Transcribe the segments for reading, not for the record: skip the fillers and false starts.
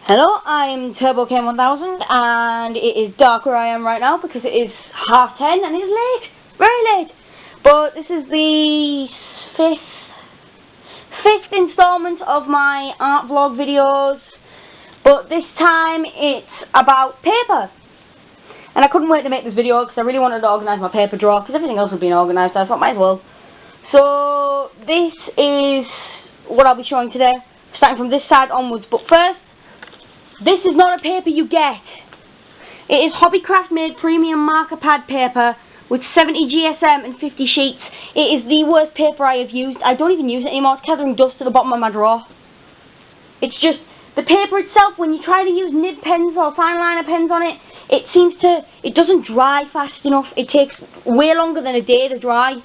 Hello, I'm TurboK1000 and it is dark where I am right now because it is 10:30 and it is late, very late. But this is the fifth installment of my art vlog videos, but this time it's about paper. And I couldn't wait to make this video because I really wanted to organise my paper drawer because everything else had been organised, so I thought might as well. So this is what I'll be showing today, starting from this side onwards. But first, this is not a paper you get. It is Hobbycraft made premium marker pad paper with 70 GSM and 50 sheets. It is the worst paper I have used. I don't even use it anymore. It's gathering dust at the bottom of my drawer. It's just, the paper itself, when you try to use nib pens or fine liner pens on it, it doesn't dry fast enough. It takes way longer than a day to dry.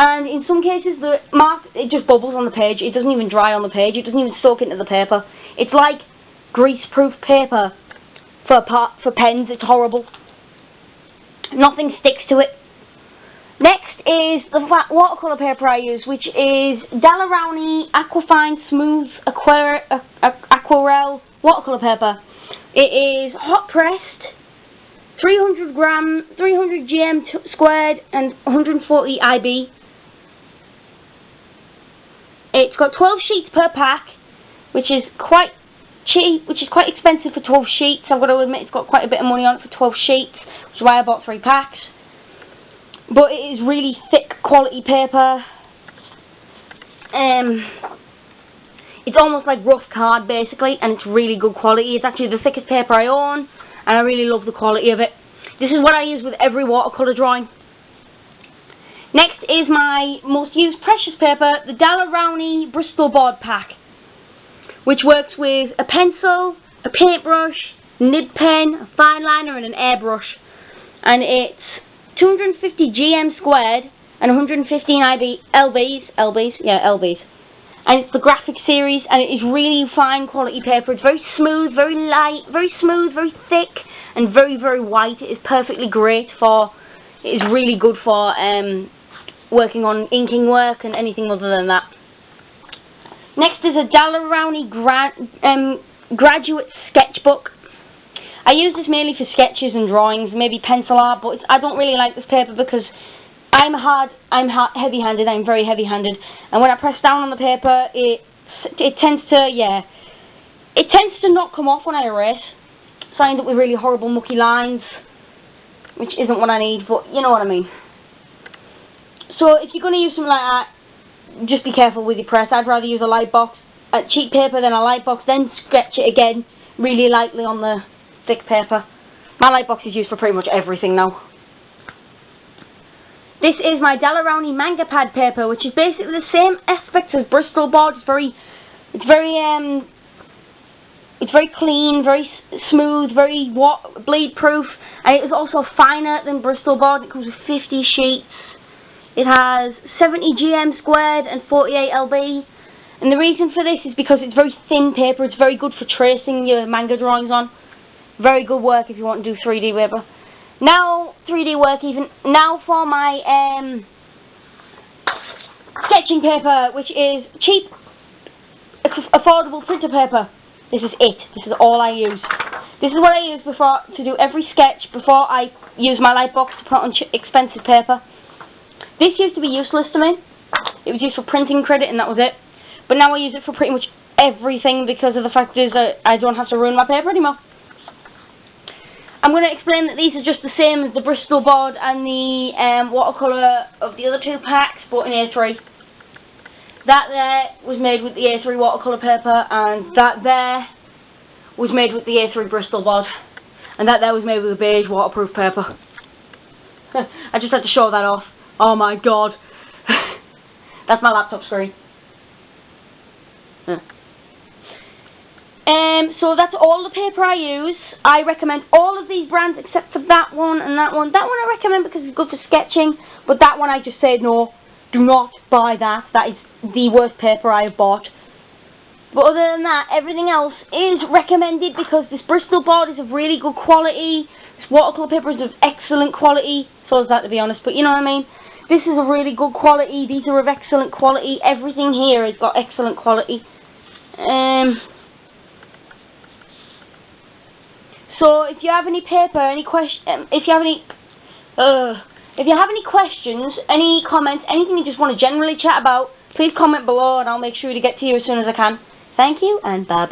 And in some cases, it just bubbles on the page. It doesn't even dry on the page. It doesn't even soak into the paper. It's like grease-proof paper for pens. It's horrible. Nothing sticks to it. Next is the watercolour paper I use, which is Daler-Rowney Aquafine Smooth Aquarelle watercolour paper. It is hot pressed, 300 GM squared and 140 IB. It's got 12 sheets per pack, which is quite cheap, which is quite expensive for 12 sheets. I've got to admit it's got quite a bit of money on it for 12 sheets, which is why I bought 3 packs. But it is really thick quality paper. It's almost like rough card basically, and it's really good quality. It's actually the thickest paper I own, and I really love the quality of it. This is what I use with every watercolour drawing. Next is my most used precious paper, the Daler-Rowney Bristol Board Pack, which works with a pencil, a paintbrush, nib pen, a fine liner and an airbrush. And it's 250 GM squared and 115 LBs. And it's the graphic series, and it is really fine quality paper. It's very smooth, very light, very smooth, very thick, and very, very white. It is perfectly great for, it is really good for working on inking work and anything other than that. Next is a Daler-Rowney graduate sketchbook. I use this mainly for sketches and drawings, maybe pencil art, but I don't really like this paper because I'm heavy-handed. I'm very heavy-handed, and when I press down on the paper, it tends to not come off when I erase. So I end up with really horrible mucky lines, which isn't what I need, but you know what I mean. So if you're going to use something like that, just be careful with your press. I'd rather use a light box, a cheap paper than a light box, then sketch it again really lightly on the thick paper. My light box is used for pretty much everything now. This is my Daler-Rowney manga pad paper, which is basically the same aspects as Bristol board. It's very clean, very smooth, very bleed proof, and it is also finer than Bristol board. It comes with 50 sheets. It has 70 GM squared and 48 LB. And the reason for this is because it's very thin paper. It's very good for tracing your manga drawings on. Very good work if you want to do 3D paper. Now, 3D work even. Now for my sketching paper, which is cheap, affordable printer paper. This is it. This is all I use. This is what I use to do every sketch before I use my light box to put on expensive paper. This used to be useless to me. It was used for printing credit and that was it. But now I use it for pretty much everything because of the fact is that I don't have to ruin my paper anymore. I'm going to explain that these are just the same as the Bristol board and the watercolour of the other 2 packs, but in A3. That there was made with the A3 watercolour paper, and that there was made with the A3 Bristol board. And that there was made with a beige waterproof paper. I just had to show that off. Oh my god. That's my laptop screen. So that's all the paper I use. I recommend all of these brands except for that one and that one. That one I recommend because it's good for sketching, but that one I just say no, do not buy that. That is the worst paper I have bought. But other than that, everything else is recommended because this Bristol board is of really good quality. This watercolour paper is of excellent quality. So is that, to be honest, but you know what I mean. This is a really good quality. These are of excellent quality. Everything here has got excellent quality. So if you have any paper, any if you have any questions, any comments, anything you just want to generally chat about, please comment below and I'll make sure to get to you as soon as I can. Thank you and bye bye.